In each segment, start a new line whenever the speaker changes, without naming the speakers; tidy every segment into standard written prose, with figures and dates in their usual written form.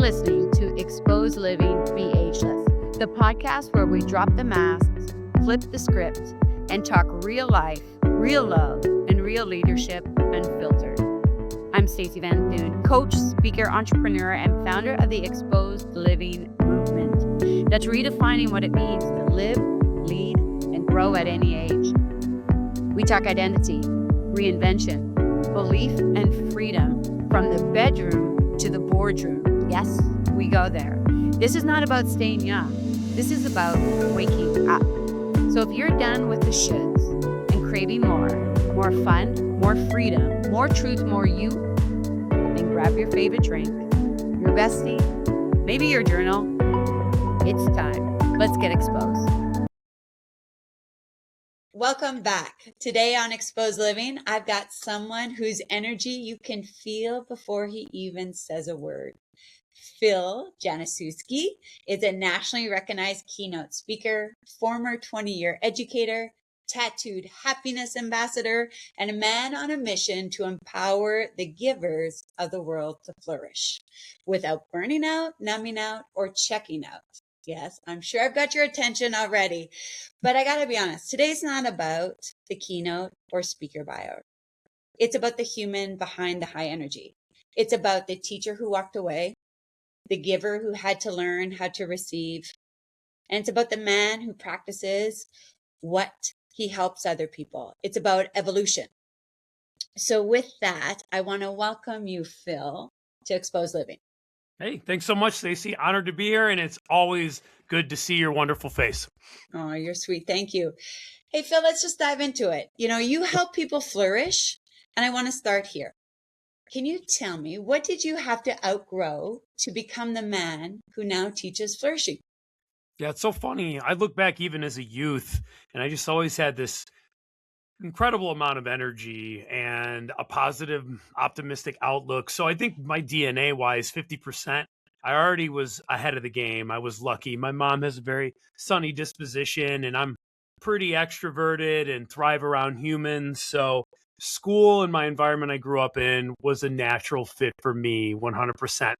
listening to Expose Living, Be Ageless, the podcast where we drop the masks, flip the script, and talk real life, real love, and real leadership unfiltered. I'm Stacey Van Thune, coach, speaker, entrepreneur, and founder of the Exposed Living movement that's redefining what it means to live, lead, and grow at any age. We talk identity, reinvention, belief, and freedom from the bedroom to the boardroom. Yes, we go there. This is not about staying young. This is about waking up. So if you're done with the shoulds and craving more fun, more freedom, more truth, more you, then grab your favorite drink, your bestie, maybe your journal. It's time. Let's get exposed. Welcome back. Today on Exposed Living, I've got someone whose energy you can feel before he even says a word. Phil Januszewski is a nationally recognized keynote speaker, former 20-year educator, tattooed happiness ambassador, and a man on a mission to empower the givers of the world to flourish without burning out, numbing out, or checking out. Yes, I'm sure I've got your attention already, but I got to be honest, today's not about the keynote or speaker bio. It's about the human behind the high energy. It's about the teacher who walked away, the giver who had to learn how to receive, and it's about the man who practices what he helps other people. It's about evolution. So with that, I want to welcome you, Phil, to Exposed Living.
Hey, thanks so much, Stacey. Honored to be here, and it's always good to see your wonderful face.
Oh, you're sweet. Thank you. Hey, Phil, let's just dive into it. You help people flourish, and I want to start here. Can you tell me, what did you have to outgrow to become the man who now teaches flourishing?
Yeah, it's so funny. I look back even as a youth, and I just always had this incredible amount of energy and a positive, optimistic outlook. So I think my DNA wise, 50%, I already was ahead of the game. I was lucky. My mom has a very sunny disposition, and I'm pretty extroverted and thrive around humans. So school and my environment I grew up in was a natural fit for me, 100%.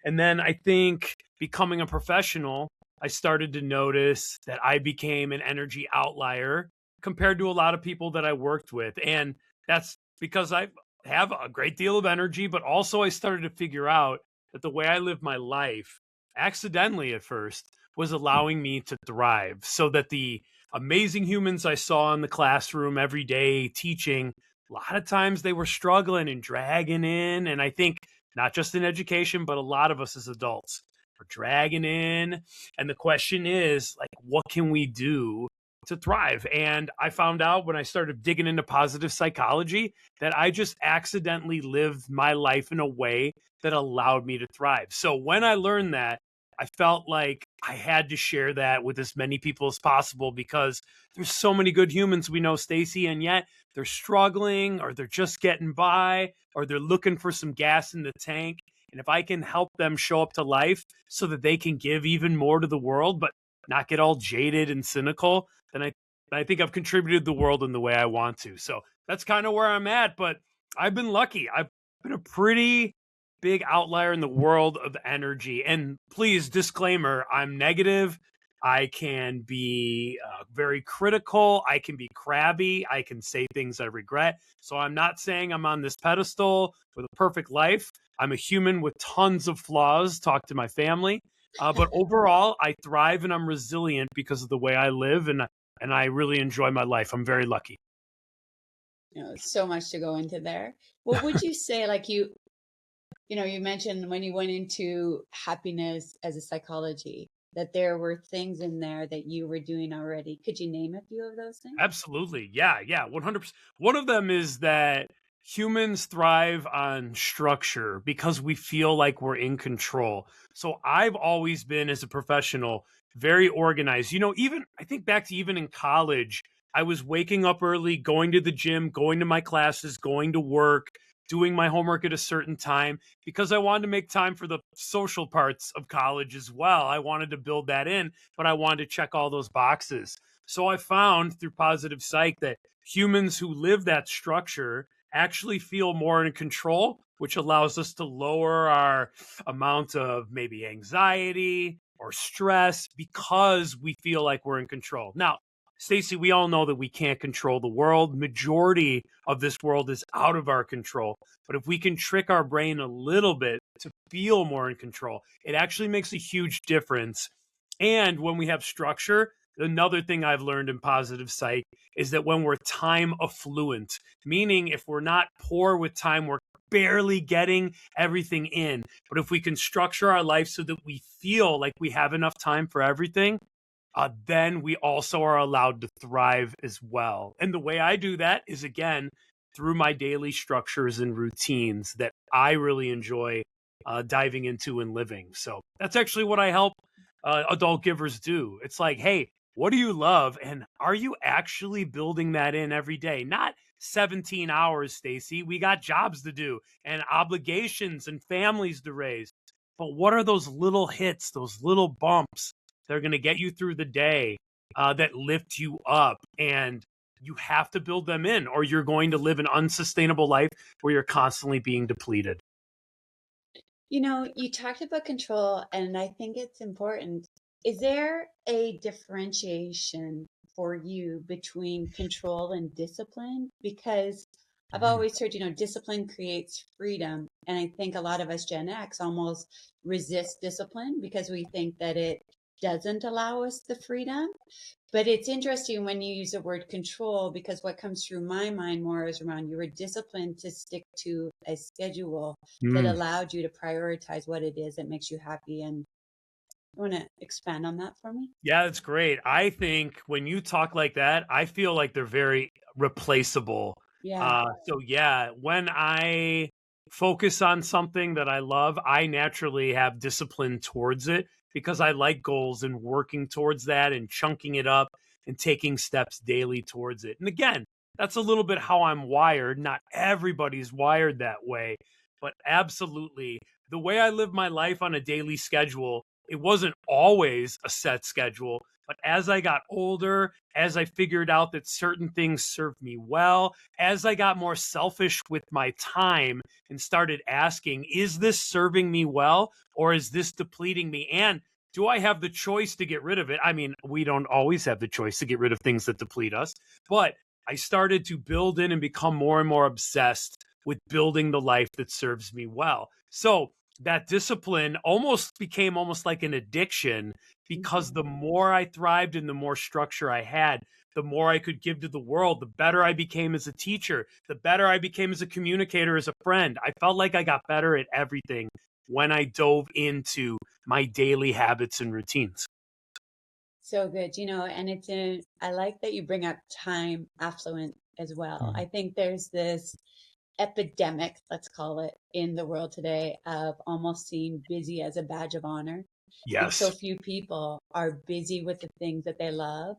And then I think becoming a professional, I started to notice that I became an energy outlier compared to a lot of people that I worked with. And that's because I have a great deal of energy, but also I started to figure out that the way I live my life, accidentally at first, was allowing me to thrive, so that the amazing humans I saw in the classroom every day teaching, a lot of times they were struggling and dragging in. And I think not just in education, but a lot of us as adults are dragging in. And the question is, like, what can we do to thrive? And I found out when I started digging into positive psychology that I just accidentally lived my life in a way that allowed me to thrive. So when I learned that, I felt like I had to share that with as many people as possible, because there's so many good humans we know, Stacey, and yet they're struggling, or they're just getting by, or they're looking for some gas in the tank. And if I can help them show up to life so that they can give even more to the world, but not get all jaded and cynical, then I think I've contributed to the world in the way I want to. So that's kind of where I'm at. But I've been lucky. I've been a pretty big outlier in the world of energy. And please, disclaimer, I'm negative. I can be very critical. I can be crabby. I can say things I regret. So I'm not saying I'm on this pedestal with a perfect life. I'm a human with tons of flaws. Talk to my family. But overall, I thrive and I'm resilient because of the way I live, and I really enjoy my life. I'm very lucky.
So much to go into there. What would you say, like you mentioned when you went into happiness as a psychology, that there were things in there that you were doing already. Could you name a few of those things?
Absolutely. Yeah, 100%. One of them is that humans thrive on structure because we feel like we're in control. So I've always been, as a professional, very organized. Even I think back to even in college, I was waking up early, going to the gym, going to my classes, going to work, doing my homework at a certain time, because I wanted to make time for the social parts of college as well. I wanted to build that in, but I wanted to check all those boxes. So I found through positive psych that humans who live that structure actually feel more in control, which allows us to lower our amount of maybe anxiety or stress because we feel like we're in control. Now, Stacey, we all know that we can't control the world. Majority of this world is out of our control. But if we can trick our brain a little bit to feel more in control, it actually makes a huge difference. And when we have structure, another thing I've learned in positive psych is that when we're time affluent, meaning if we're not poor with time, we're barely getting everything in. But if we can structure our life so that we feel like we have enough time for everything, then we also are allowed to thrive as well. And the way I do that is, again, through my daily structures and routines that I really enjoy diving into and living. So that's actually what I help adult givers do. It's like, hey, what do you love? And are you actually building that in every day? Not 17 hours, Stacey. We got jobs to do and obligations and families to raise. But what are those little hits, those little bumps that are going to get you through the day, that lift you up? And you have to build them in, or you're going to live an unsustainable life where you're constantly being depleted.
You talked about control, and I think it's important. Is there a differentiation for you between control and discipline? Because I've
Mm.
always heard, discipline creates freedom. And I think a lot of us Gen X almost resist discipline because we think that it doesn't allow us the freedom. But it's interesting when you use the word control, because what comes through my mind more is around you were disciplined to stick to a schedule that
Mm.
allowed you to prioritize what it is that makes you happy. And you want to expand on that for me?
Yeah, that's great. I think when you talk like that, I feel like they're very replaceable.
Yeah.
So yeah, when I focus on something that I love, I naturally have discipline towards it because I like goals and working towards that and chunking it up and taking steps daily towards it. And again, that's a little bit how I'm wired. Not everybody's wired that way, but absolutely the way I live my life on a daily schedule, it wasn't always a set schedule, but as I got older, as I figured out that certain things served me well, as I got more selfish with my time and started asking, is this serving me well or is this depleting me? And do I have the choice to get rid of it? I mean, we don't always have the choice to get rid of things that deplete us, but I started to build in and become more and more obsessed with building the life that serves me well. So that discipline almost became almost like an addiction because the more I thrived and the more structure I had, the more I could give to the world, the better I became as a teacher, the better I became as a communicator, as a friend. I felt like I got better at everything when I dove into my daily habits and routines.
So good, and I like that you bring up time affluent as well. I
Mhm.
think there's this epidemic, let's call it, in the world today of almost seeing busy as a badge of honor. And so
Yes.
few people are busy with the things that they love.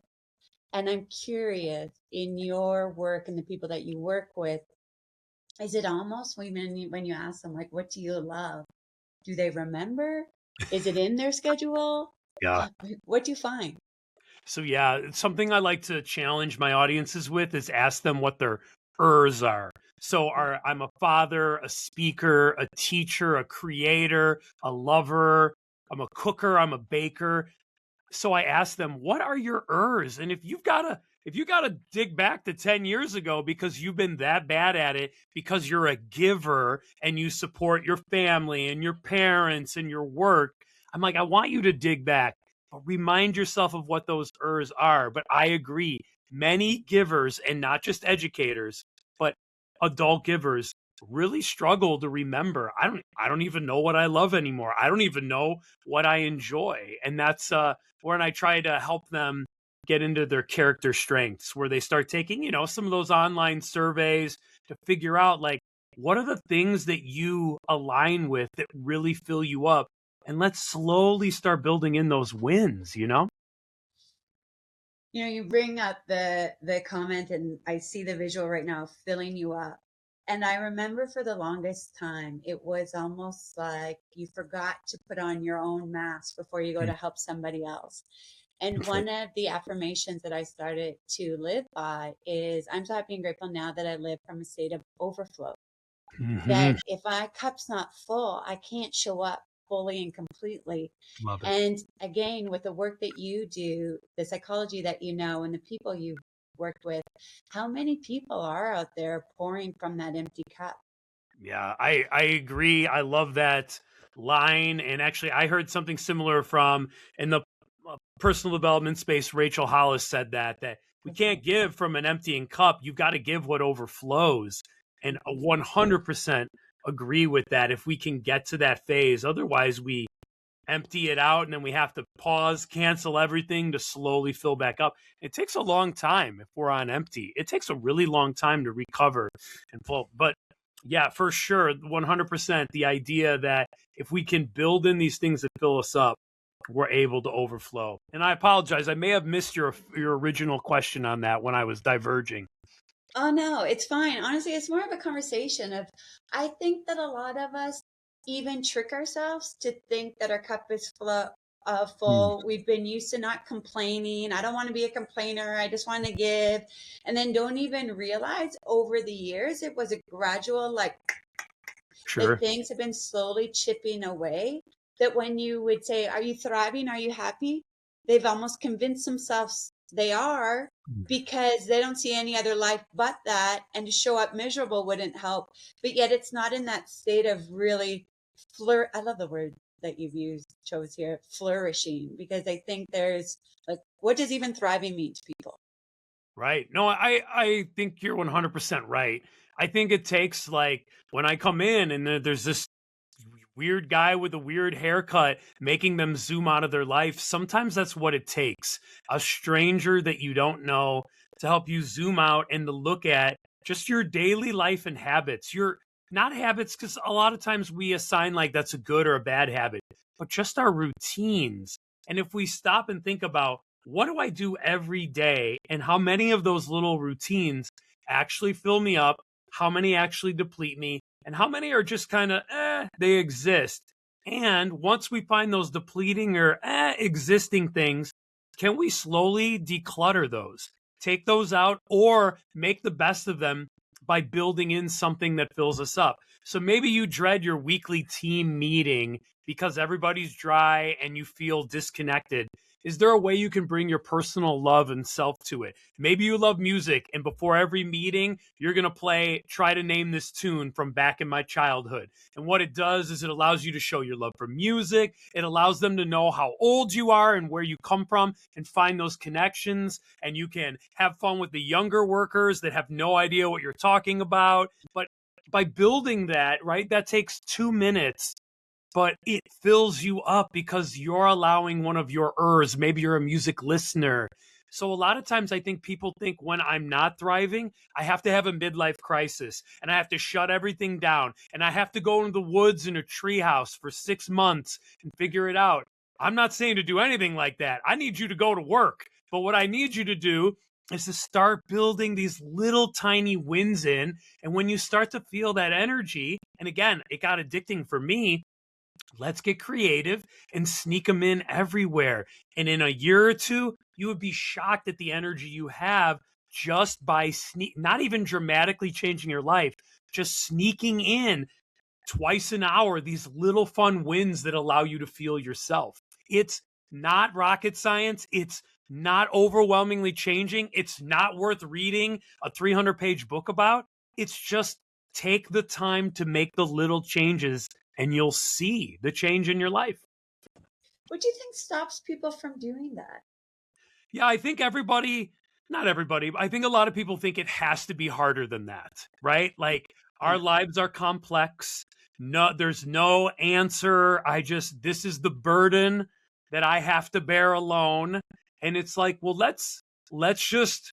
And I'm curious, in your work and the people that you work with, is it almost when you ask them, like, what do you love? Do they remember? Is it in their schedule?
Yeah.
What do you find?
So yeah, it's something I like to challenge my audiences with is ask them what their ers are. So I'm a father, a speaker, a teacher, a creator, a lover, I'm a cooker, I'm a baker. So I asked them, what are your ers? And if you gotta dig back to 10 years ago because you've been that bad at it, because you're a giver and you support your family and your parents and your work, I'm like, I want you to dig back, but remind yourself of what those ers are. But I agree, many givers, and not just educators, but adult givers really struggle to remember. I don't even know what I love anymore. I don't even know what I enjoy. And that's when I try to help them get into their character strengths, where they start taking, some of those online surveys to figure out, like, what are the things that you align with that really fill you up? And let's slowly start building in those wins.
You bring up the comment, and I see the visual right now filling you up. And I remember for the longest time, it was almost like you forgot to put on your own mask before you go to help somebody else. And
That's right.
one of the affirmations that I started to live by is I'm so happy and grateful now that I live from a state of overflow.
Hmm.
That if my cup's not full, I can't show up fully and completely.
Love it.
And again, with the work that you do, the psychology that you know, and the people you've worked with, how many people are out there pouring from that empty cup?
Yeah, I agree. I love that line. And actually, I heard something similar from in the personal development space. Rachel Hollis said that we
Okay.
can't give from an emptying cup. You've got to give what overflows. And a 100% agree with that. If we can get to that phase, otherwise we empty it out and then we have to pause, cancel everything to slowly fill back up. It takes a long time if we're on empty. It takes a really long time to recover and full. But yeah, for sure, 100% the idea that if we can build in these things that fill us up, we're able to overflow. And I apologize, I may have missed your original question on that when I was diverging.
Oh no, it's fine. Honestly, it's more of a conversation of I think that a lot of us even trick ourselves to think that our cup is
Mm,
full. We've been used to not complaining. I don't want to be a complainer. I just want to give. And then don't even realize over the years it was a gradual that
sure.
things have been slowly chipping away. That when you would say, "Are you thriving? Are you happy?" They've almost convinced themselves they are because they don't see any other life but that. And to show up miserable wouldn't help. But yet it's not in that state of really I love the word that you've used, chose here, flourishing, because I think there's like, what does even thriving mean to people?
Right. No, I think you're 100% right. I think it takes like when I come in and there's this weird guy with a weird haircut making them zoom out of their life. Sometimes that's what it takes. A stranger that you don't know to help you zoom out and to look at just your daily life and habits. Your not habits, because a lot of times we assign like that's a good or a bad habit, but just our routines. And if we stop and think about what do I do every day and how many of those little routines actually fill me up, how many actually deplete me, and how many are just kind of they exist. And once we find those depleting or existing things, can we slowly declutter those, take those out, or make the best of them by building in something that fills us up? So maybe you dread your weekly team meeting because everybody's dry and you feel disconnected. Is there a way you can bring your personal love and self to it? Maybe you love music, and before every meeting, you're going to play Try to Name This Tune from back in my childhood. And what it does is it allows you to show your love for music. It allows them to know how old you are and where you come from and find those connections. And you can have fun with the younger workers that have no idea what you're talking about. But by building that, right, that takes 2 minutes, but it fills you up because you're allowing one of your ers. Maybe you're a music listener. So a lot of times I think people think when I'm not thriving, I have to have a midlife crisis and I have to shut everything down and I have to go into the woods in a treehouse for 6 months and figure it out. I'm not saying to do anything like that. I need you to go to work. But what I need you to do is to start building these little tiny wins in. And when you start to feel that energy, and again, it got addicting for me, let's get creative and sneak them in everywhere. And in a year or two, you would be shocked at the energy you have just by not even dramatically changing your life, just sneaking in twice an hour these little fun wins that allow you to feel yourself. It's not rocket science. It's not overwhelmingly changing. It's not worth reading a 300-page book about. It's just take the time to make the little changes and you'll see the change in your life.
What do you think stops people from doing that?
Yeah, I think everybody, not everybody, but I think a lot of people think it has to be harder than that, right? Like our
Yeah.
lives are complex. No, there's no answer. This is the burden that I have to bear alone. And it's like, well, let's just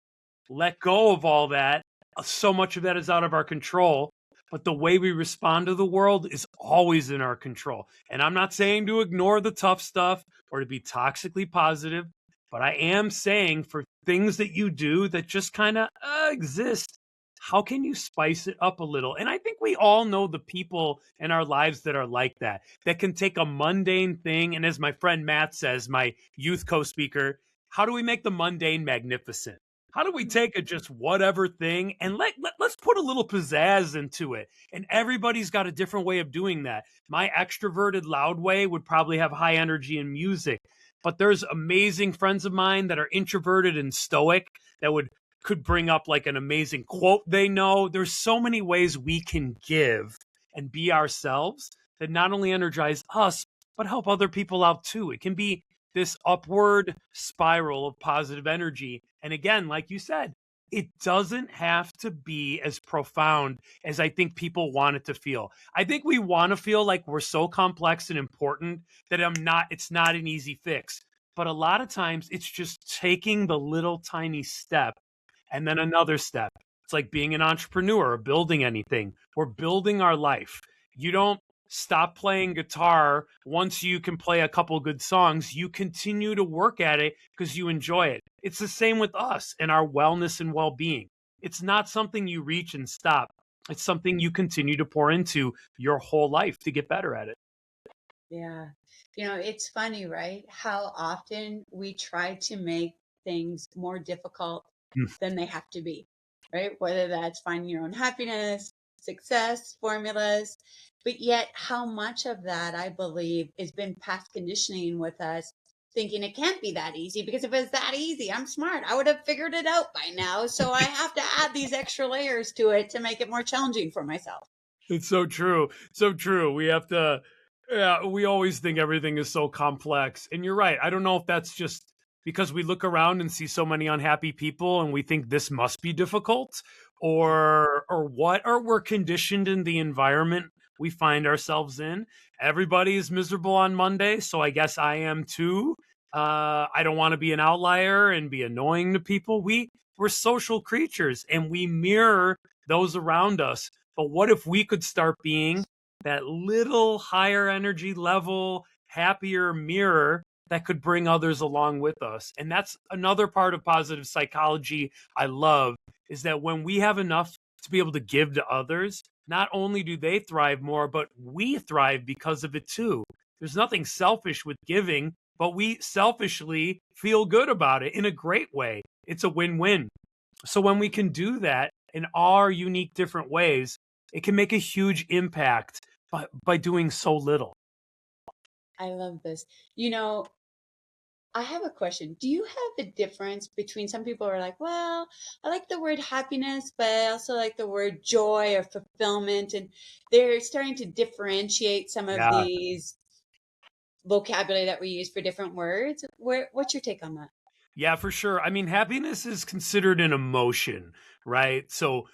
let go of all that. So much of that is out of our control. But the way we respond to the world is always in our control. And I'm not saying to ignore the tough stuff or to be toxically positive, but I am saying for things that you do that just kind of exist, how can you spice it up a little? And I think we all know the people in our lives that are like that can take a mundane thing. And as my friend Matt says, my youth co speaker, how do we make the mundane magnificent? How do we take a just whatever thing and let's put a little pizzazz into it? And everybody's got a different way of doing that. My extroverted loud way would probably have high energy in music, but there's amazing friends of mine that are introverted and stoic that could bring up like an amazing quote they know. There's so many ways we can give and be ourselves that not only energize us, but help other people out too. It can be this upward spiral of positive energy. And again, like you said, it doesn't have to be as profound as I think people want it to feel. I think we want to feel like we're so complex and important that it's not an easy fix. But a lot of times it's just taking the little tiny step and then another step. It's like being an entrepreneur or building anything. We're building our life. You don't stop playing guitar once you can play a couple good songs. You continue to work at it because you enjoy it. It's the same with us and our wellness and well-being. It's not something you reach and stop. It's something you continue to pour into your whole life to get better at it.
Yeah. It's funny, right? How often we try to make things more difficult than they have to be, right? Whether that's finding your own happiness, success, formulas, but yet how much of that, I believe, has been past conditioning with us, thinking it can't be that easy, because if it's that easy, I'm smart. I would have figured it out by now. So I have to add these extra layers to it to make it more challenging for myself.
It's so true. So true. We have to, yeah, we always think everything is so complex. And you're right. I don't know if that's just because we look around and see so many unhappy people and we think this must be difficult or what, or we're conditioned in the environment we find ourselves in. Everybody is miserable on Monday, so I guess I am too. I don't want to be an outlier and be annoying to people. We're social creatures and we mirror those around us. But what if we could start being that little higher energy level, happier mirror that could bring others along with us? And that's another part of positive psychology I love, is that when we have enough to be able to give to others, not only do they thrive more, but we thrive because of it too. There's nothing selfish with giving, but we selfishly feel good about it in a great way. It's a win-win. So when we can do that in our unique different ways, it can make a huge impact by doing so little.
I love this. I have a question. Do you have the difference between, some people are like, well, I like the word happiness, but I also like the word joy or fulfillment. And they're starting to differentiate some of
Yeah.
these vocabulary that we use for different words. What's your take on that?
Yeah, for sure. I mean, happiness is considered an emotion, right? So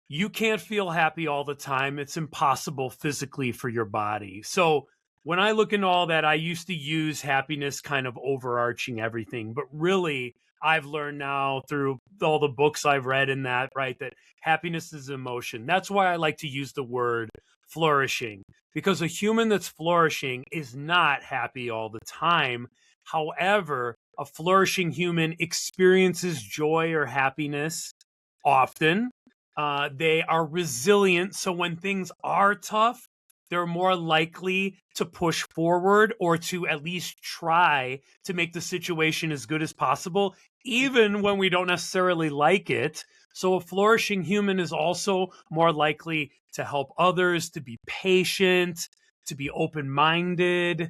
you can't feel happy all the time. It's impossible physically for your body. So when I look into all that, I used to use happiness kind of overarching everything. But really, I've learned now through all the books I've read in that, right, that happiness is emotion. That's why I like to use the word flourishing, because a human that's flourishing is not happy all the time. However, a flourishing human experiences joy or happiness often. They are resilient. So when things are tough, they're more likely to push forward or to at least try to make the situation as good as possible, even when we don't necessarily like it. So a flourishing human is also more likely to help others, to be patient, to be open-minded.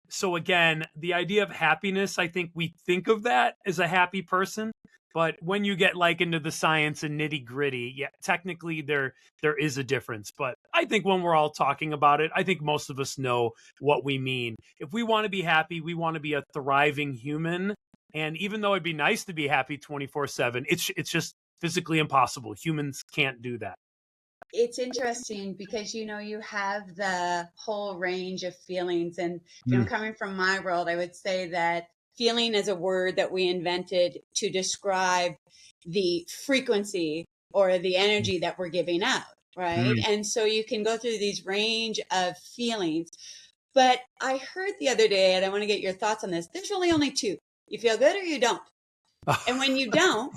So again, the idea of happiness, I think we think of that as a happy person. But when you get like into the science and nitty gritty, yeah, technically there is a difference. But I think when we're all talking about it, I think most of us know what we mean. If we want to be happy, we want to be a thriving human. And even though it'd be nice to be happy 24/7, it's just physically impossible. Humans can't do that.
It's interesting because you have the whole range of feelings, and coming from my world, I would say that feeling is a word that we invented to describe the frequency or the energy that we're giving out, right? And so you can go through these range of feelings. But I heard the other day, and I want to get your thoughts on this, there's really only two. You feel good or you don't. And when you don't,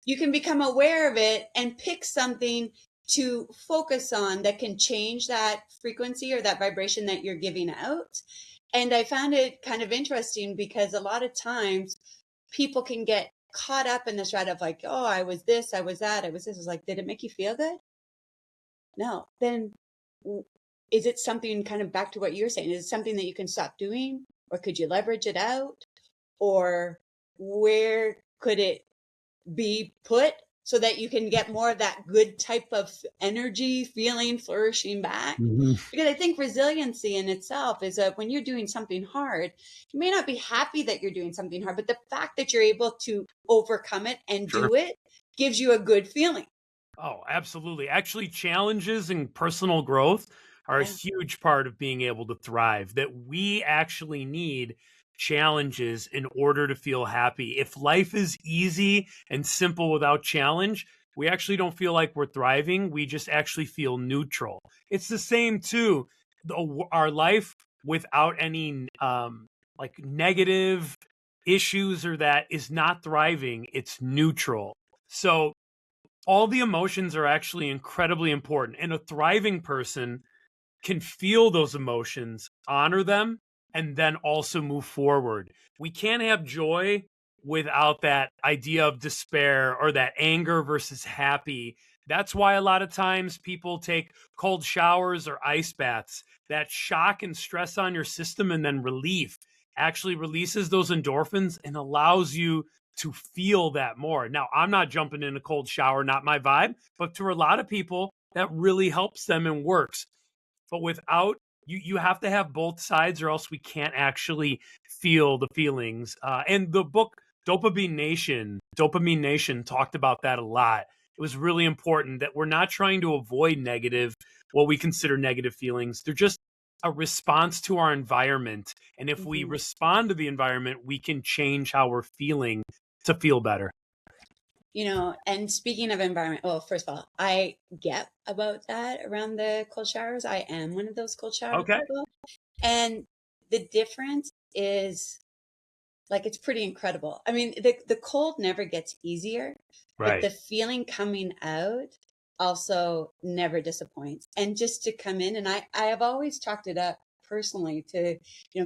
you can become aware of it and pick something to focus on that can change that frequency or that vibration that you're giving out. And I found it kind of interesting because a lot of times people can get caught up in this rut of like, oh, I was this, I was that, I was this. It's like, did it make you feel good? No. Then is it something, kind of back to what you're saying, is it something that you can stop doing, or could you leverage it out, or where could it be put so that you can get more of that good type of energy, feeling, flourishing back? Because I think resiliency in itself is that when you're doing something hard, you may not be happy that you're doing something hard, but the fact that you're able to overcome it and
Sure.
do it gives you a good feeling.
Oh, absolutely. Actually, challenges and personal growth are a
Yeah.
huge part of being able to thrive, that we actually need challenges in order to feel happy. If life is easy and simple without challenge, we actually don't feel like we're thriving. We just actually feel neutral. It's the same too. Our life without any like negative issues or that is not thriving. It's neutral. So all the emotions are actually incredibly important. And a thriving person can feel those emotions, honor them, and then also move forward. We can't have joy without that idea of despair or that anger versus happy. That's why a lot of times people take cold showers or ice baths. That shock and stress on your system and then relief actually releases those endorphins and allows you to feel that more. Now, I'm not jumping in a cold shower, not my vibe, but to a lot of people, that really helps them and works. But without you have to have both sides, or else we can't actually feel the feelings. And the book Dopamine Nation talked about that a lot. It was really important that we're not trying to avoid what we consider negative feelings. They're just a response to our environment. And if we respond to the environment, we can change how we're feeling to feel better.
And speaking of environment, well, first of all, I get about that around the cold showers. I am one of those cold shower
Okay.
people. And the difference is, like, it's pretty incredible. I mean, the cold never gets easier, but the feeling coming out also never disappoints. And just to come in, and I have always chalked it up personally to,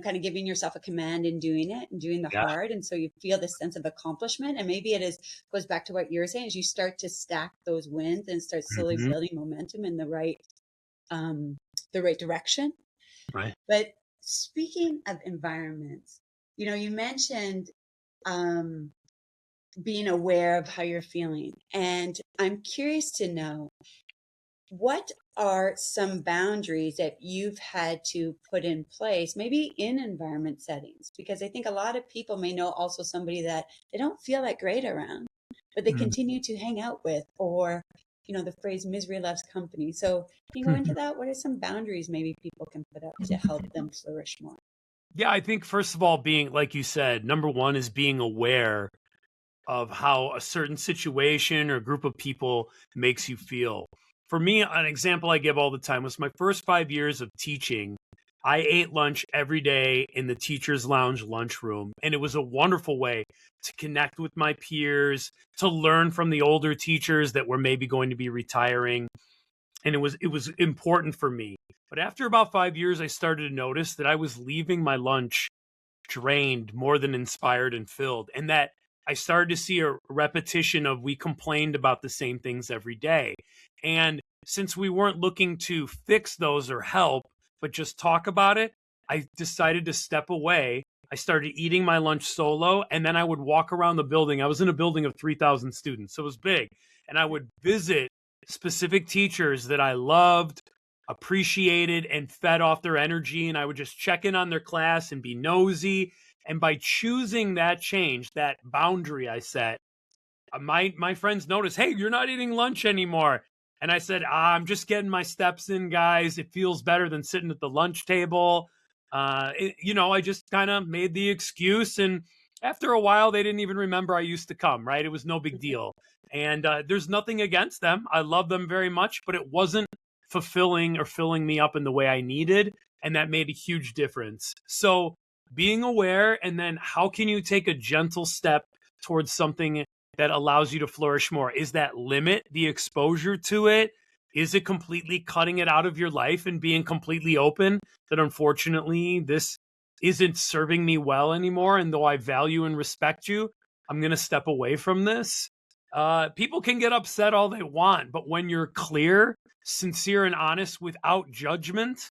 kind of giving yourself a command in doing it and doing the
Yeah.
hard. And so you feel this sense of accomplishment. And maybe goes back to what you're saying, is you start to stack those wins and start slowly building momentum in the right direction.
Right.
But speaking of environments, you mentioned being aware of how you're feeling. And I'm curious to know, what are some boundaries that you've had to put in place, maybe in environment settings? Because I think a lot of people may know also somebody that they don't feel that great around, but they continue to hang out with, or, the phrase misery loves company. So can you go into that? What are some boundaries maybe people can put up to help them flourish more?
Yeah, I think first of all, being, like you said, number one is being aware of how a certain situation or group of people makes you feel. For me, an example I give all the time was my first 5 years of teaching. I ate lunch every day in the teacher's lounge lunchroom, and it was a wonderful way to connect with my peers, to learn from the older teachers that were maybe going to be retiring. And it was important for me. But after about 5 years, I started to notice that I was leaving my lunch drained more than inspired and filled, and that I started to see a repetition of, we complained about the same things every day. And since we weren't looking to fix those or help, but just talk about it, I decided to step away. I started eating my lunch solo, and then I would walk around the building. I was in a building of 3,000 students, so it was big. And I would visit specific teachers that I loved, appreciated, and fed off their energy. And I would just check in on their class and be nosy. And by choosing that change, that boundary I set, my friends noticed, hey, you're not eating lunch anymore. And I said, I'm just getting my steps in, guys. It feels better than sitting at the lunch table. I just kind of made the excuse. And after a while, they didn't even remember I used to come, right? It was no big deal. And there's nothing against them. I love them very much, but it wasn't fulfilling or filling me up in the way I needed. And that made a huge difference. So being aware, and then how can you take a gentle step towards something that allows you to flourish more? Is that limit the exposure to it? Is it completely cutting it out of your life and being completely open that, unfortunately, this isn't serving me well anymore? And though I value and respect you, I'm going to step away from this. People can get upset all they want, but when you're clear, sincere, and honest without judgment,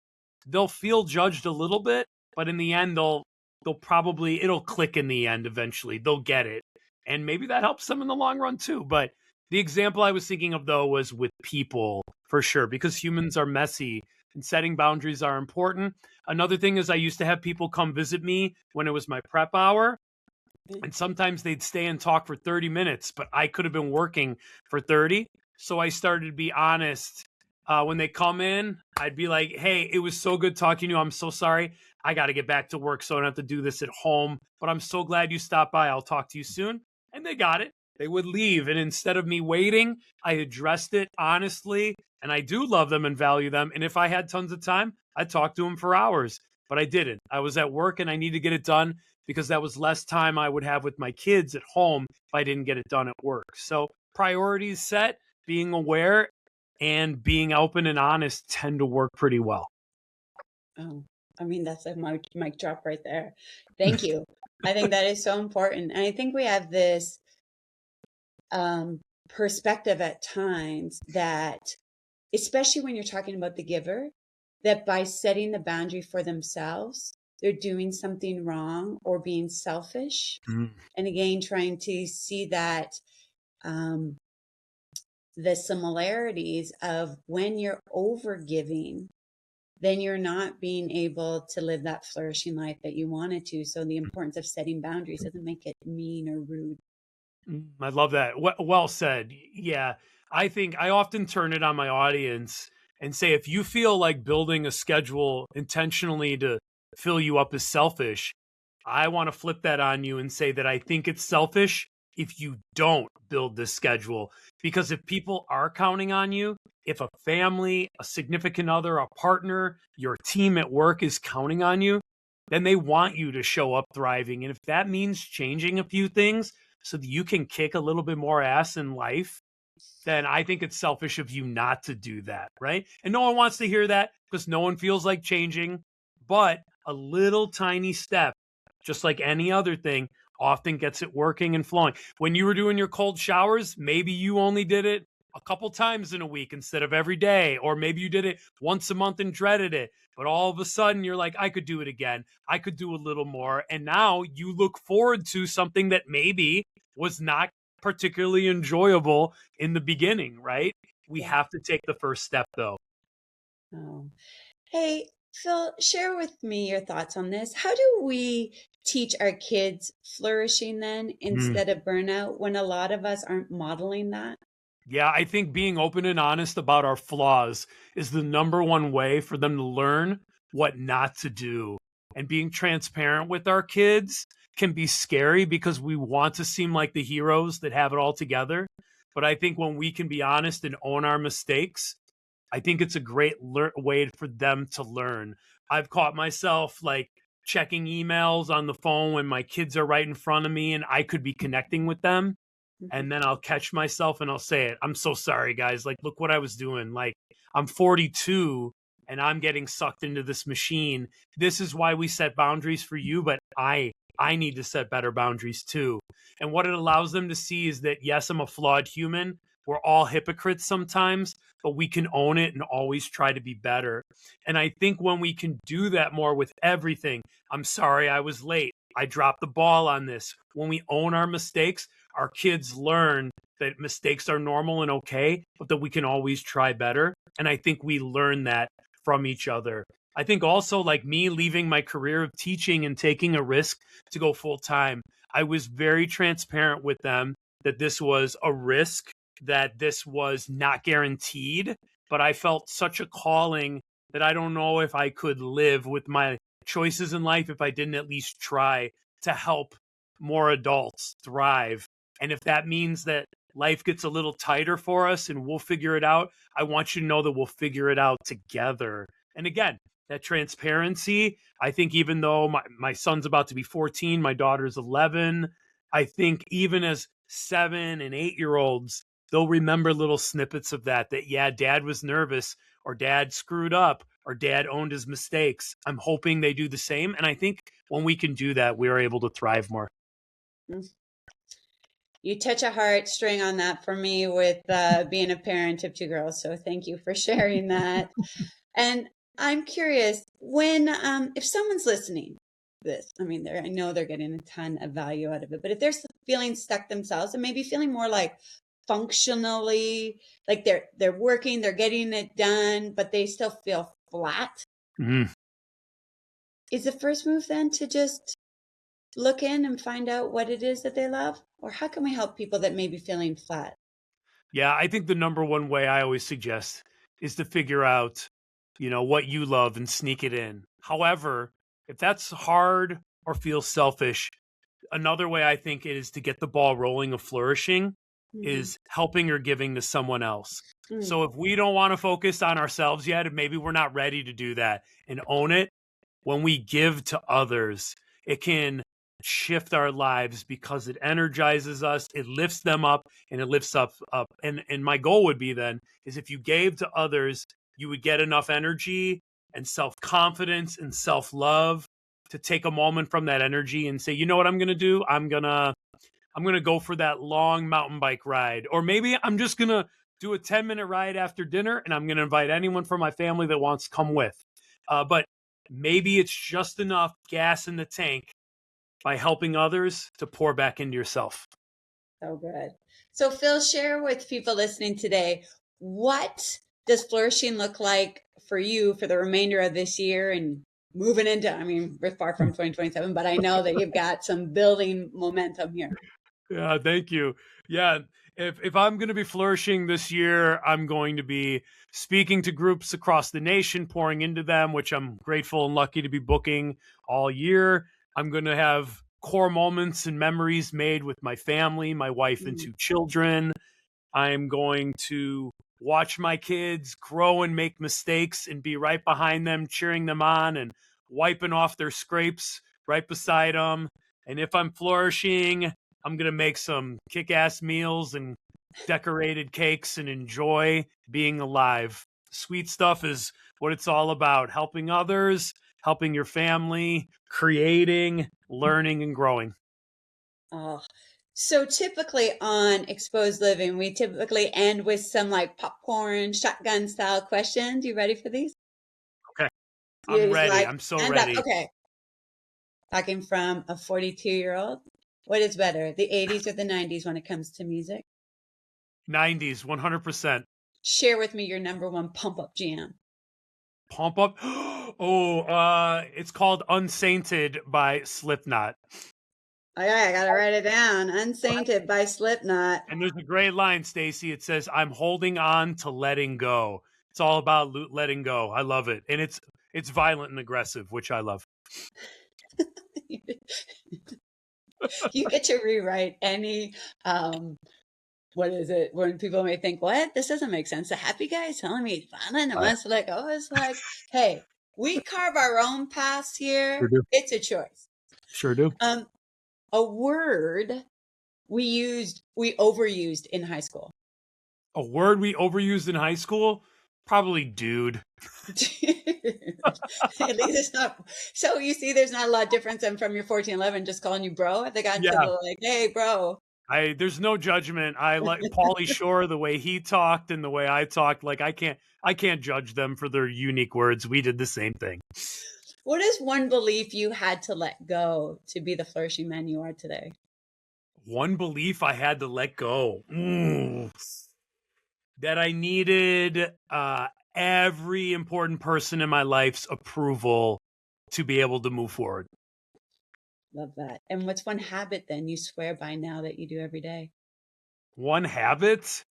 they'll feel judged a little bit, but in the end, they'll probably, it'll click in the end eventually. They'll get it. And maybe that helps them in the long run too. But the example I was thinking of though was with people for sure, because humans are messy and setting boundaries are important. Another thing is I used to have people come visit me when it was my prep hour. And sometimes they'd stay and talk for 30 minutes, but I could have been working for 30. So I started to be honest. When they come in, I'd be like, hey, it was so good talking to you. I'm so sorry. I got to get back to work, so I don't have to do this at home. But I'm so glad you stopped by. I'll talk to you soon. And they got it. They would leave. And instead of me waiting, I addressed it honestly. And I do love them and value them. And if I had tons of time, I'd talk to them for hours. But I didn't. I was at work and I need to get it done because that was less time I would have with my kids at home if I didn't get it done at work. So priorities set, being aware, and being open and honest tend to work pretty well.
Oh, I mean, that's a mic drop right there. Thank you. I think that is so important. And I think we have this perspective at times that, especially when you're talking about the giver, that by setting the boundary for themselves, they're doing something wrong or being selfish. And again, trying to see that the similarities of when you're over giving, then you're not being able to live that flourishing life that you wanted to. So the importance of setting boundaries doesn't make it mean or rude.
I love that. Well said. Yeah. I think I often turn it on my audience and say, if you feel like building a schedule intentionally to fill you up is selfish, I want to flip that on you and say that I think it's selfish if you don't build this schedule. Because if people are counting on you, if a family, a significant other, a partner, your team at work is counting on you, then they want you to show up thriving. And if that means changing a few things so that you can kick a little bit more ass in life, then I think it's selfish of you not to do that, right? And no one wants to hear that because no one feels like changing. But a little tiny step, just like any other thing, often gets it working and flowing. When you were doing your cold showers, maybe you only did it a couple times in a week instead of every day, or maybe you did it once a month and dreaded it. But all of a sudden you're like, I could do it again. I could do a little more. And now you look forward to something that maybe was not particularly enjoyable in the beginning, right? We have to take the first step though.
Oh. Hey, Phil, share with me your thoughts on this. How do we teach our kids flourishing then instead of burnout when a lot of us aren't modeling that?
Yeah, I think being open and honest about our flaws is the number one way for them to learn what not to do. And being transparent with our kids can be scary because we want to seem like the heroes that have it all together. But I think when we can be honest and own our mistakes, I think it's a great way for them to learn. I've caught myself like checking emails on the phone when my kids are right in front of me and I could be connecting with them. And then I'll catch myself and I'll say it. I'm so sorry, guys. Like, look what I was doing. Like, I'm 42 and I'm getting sucked into this machine. This is why we set boundaries for you, but I need to set better boundaries too. And what it allows them to see is that, yes, I'm a flawed human. We're all hypocrites sometimes, but we can own it and always try to be better. And I think when we can do that more with everything, I'm sorry I was late. I dropped the ball on this. When we own our mistakes, our kids learn that mistakes are normal and okay, but that we can always try better. And I think we learn that from each other. I think also, like me leaving my career of teaching and taking a risk to go full time, I was very transparent with them that this was a risk, that this was not guaranteed, but I felt such a calling that I don't know if I could live with my choices in life if I didn't at least try to help more adults thrive. And if that means that life gets a little tighter for us and we'll figure it out, I want you to know that we'll figure it out together. And again, that transparency, I think even though my son's about to be 14, my daughter's 11, I think even as 7 and 8 year olds, they'll remember little snippets of that, yeah, dad was nervous or dad screwed up or dad owned his mistakes. I'm hoping they do the same. And I think when we can do that, we are able to thrive more.
You touch a heartstring on that for me with being a parent of two girls. So thank you for sharing that. And I'm curious when, if someone's listening to this, I mean, I know they're getting a ton of value out of it, but if they're feeling stuck themselves and maybe feeling more like functionally, like they're working, they're getting it done, but they still feel flat,
Mhm.
is the first move then to just look in and find out what it is that they love? Or how can we help people that may be feeling flat?
Yeah, I think the number one way I always suggest is to figure out, what you love and sneak it in. However, if that's hard or feels selfish, another way I think is to get the ball rolling of flourishing
Mm-hmm.
is helping or giving to someone else.
Mm.
So if we don't want to focus on ourselves yet, and maybe we're not ready to do that and own it, when we give to others, it can shift our lives because it energizes us, it lifts them up, and it lifts up. And my goal would be then is if you gave to others, you would get enough energy and self-confidence and self-love to take a moment from that energy and say, you know what I'm gonna do? I'm gonna go for that long mountain bike ride. Or maybe I'm just gonna do a 10-minute ride after dinner and I'm gonna invite anyone from my family that wants to come with. But maybe it's just enough gas in the tank by helping others to pour back into yourself.
So good. So, Phil, share with people listening today, what does flourishing look like for you for the remainder of this year and moving into, I mean, we're far from 2027, but I know that you've got some building momentum here.
Yeah, thank you. Yeah, if I'm going to be flourishing this year, I'm going to be speaking to groups across the nation, pouring into them, which I'm grateful and lucky to be booking all year. I'm going to have core moments and memories made with my family, my wife and
Mm.
two children. I'm going to watch my kids grow and make mistakes and be right behind them, cheering them on and wiping off their scrapes right beside them. And if I'm flourishing, I'm going to make some kick ass meals and decorated cakes and enjoy being alive. Sweet stuff is what it's all about, helping others, helping your family, creating, learning, and growing.
Oh, so typically on Exposed Living, we typically end with some like popcorn shotgun style questions. You ready for these?
Okay. I'm
Use
ready.
like
I'm so
hand up.
ready.
Okay. Talking from a 42-year-old. What is better, the 80s or the 90s when it comes to music?
90s, 100%.
Share with me your number one pump up jam.
Pump up. Oh, it's called Unsainted by Slipknot.
Oh, yeah, I gotta write it down. Unsainted by Slipknot.
And there's a great line, Stacy. It says, "I'm holding on to letting go." It's all about letting go. I love it. And it's violent and aggressive, which I love.
You get to rewrite any what is it when people may think, what? This doesn't make sense. The happy guy is telling me he's violent and
I
wants to let go. It's like, hey, we carve our own paths
sure
here.
do.
It's a choice.
Sure do.
Um, a word we overused in high school.
A word we overused in high school? Probably dude.
At least it's not. So you see, there's not a lot of difference than from your 1411 just calling you bro. Have they gotten to
Yeah.
the like, hey, bro?
There's no judgment. I like Pauly Shore, the way he talked and the way I talked. Like I can't judge them for their unique words. We did the same thing.
What is one belief you had to let go to be the flourishing man you are today?
One belief I had to let go. That I needed every important person in my life's approval to be able to move forward.
Love that. And what's one habit then you swear by now that you do every day?
One habit?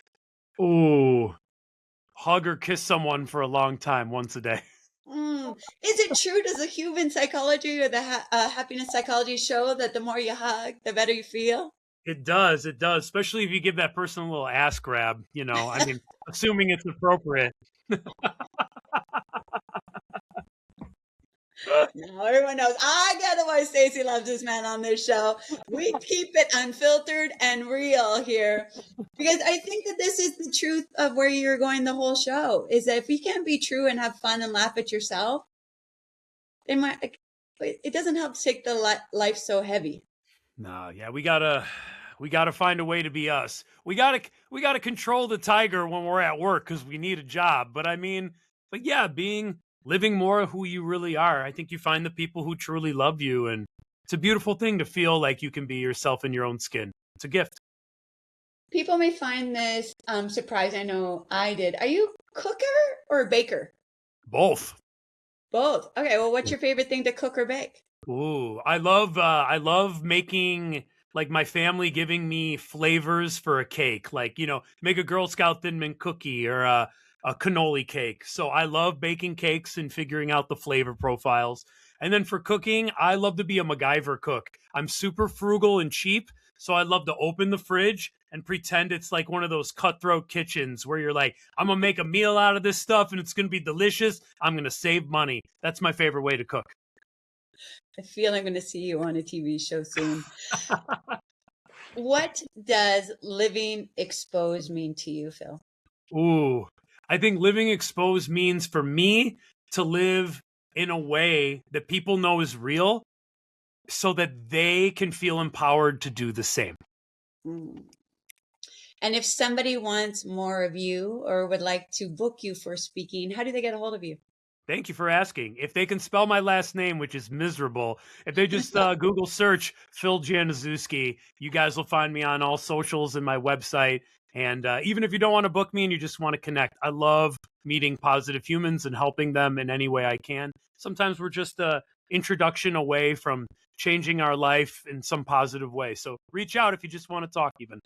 Ooh, hug or kiss someone for a long time once a day.
Is it true? Does the human psychology or the happiness psychology show that the more you hug, the better you feel?
It does, especially if you give that person a little ass grab, I mean, assuming it's appropriate.
Now everyone knows I get why Stacey loves this man on this show. We keep it unfiltered and real here because I think that this is the truth of where you're going the whole show is that if you can't be true and have fun and laugh at yourself, then it doesn't help to take the life so heavy.
No, yeah, we gotta we got to find a way to be us. We got to control the tiger when we're at work because we need a job. But yeah, living more who you really are. I think you find the people who truly love you, and it's a beautiful thing to feel like you can be yourself in your own skin. It's a gift.
People may find this surprising. I know I did. Are you a cooker or a baker?
Both.
Both. Okay. Well, what's your favorite thing to cook or bake?
Ooh, I love making, like, my family giving me flavors for a cake, like, make a Girl Scout Thin Mint cookie or a cannoli cake. So I love baking cakes and figuring out the flavor profiles. And then for cooking, I love to be a MacGyver cook. I'm super frugal and cheap, so I love to open the fridge and pretend it's like one of those cutthroat kitchens where you're like, I'm gonna make a meal out of this stuff and it's gonna be delicious. I'm gonna save money. That's my favorite way to cook.
I feel I'm going to see you on a TV show soon. What does living exposed mean to you, Phil?
Ooh, I think living exposed means for me to live in a way that people know is real so that they can feel empowered to do the same.
Mm. And if somebody wants more of you or would like to book you for speaking, how do they get a hold of you?
Thank you for asking. If they can spell my last name, which is miserable, if they just Google search Phil Januszewski, you guys will find me on all socials and my website. And even if you don't want to book me and you just want to connect, I love meeting positive humans and helping them in any way I can. Sometimes we're just an introduction away from changing our life in some positive way. So reach out if you just want to talk even.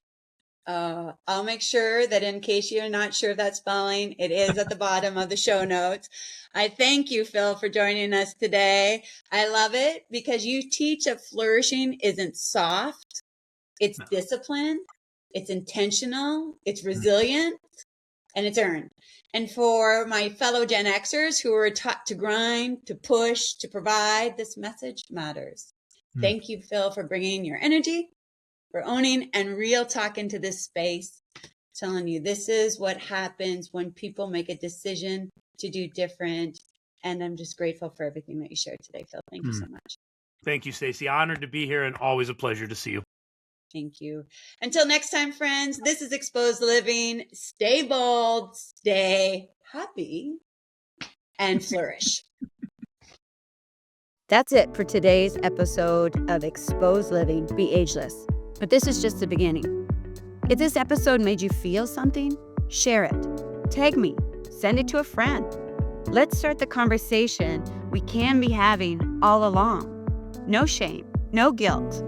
I'll make sure that in case you're not sure of that spelling, it is at the bottom of the show notes. I thank you, Phil, for joining us today. I love it because you teach that flourishing isn't soft. It's disciplined. It's intentional. It's resilient. And it's earned. And for my fellow Gen Xers who are taught to grind, to push, to provide, this message matters. Thank you, Phil, for bringing your energy, for owning and real talk into this space, telling you this is what happens when people make a decision to do different. And I'm just grateful for everything that you shared today, Phil. Thank you so much.
Thank you, Stacey. Honored to be here and always a pleasure to see you.
Thank you. Until next time, friends, this is Exposed Living. Stay bold, stay happy, and flourish.
That's it for today's episode of Exposed Living, Be Ageless. But this is just the beginning. If this episode made you feel something, share it. Tag me. Send it to a friend. Let's start the conversation we can be having all along. No shame, no guilt.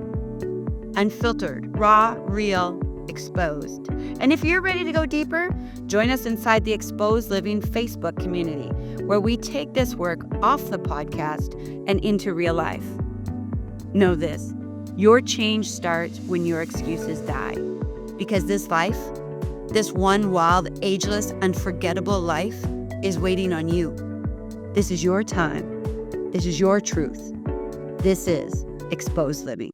Unfiltered, raw, real, exposed. And if you're ready to go deeper, join us inside the Exposed Living Facebook community, where we take this work off the podcast and into real life. Know this. Your change starts when your excuses die. Because this life, this one wild, ageless, unforgettable life is waiting on you. This is your time. This is your truth. This is Exposed Living.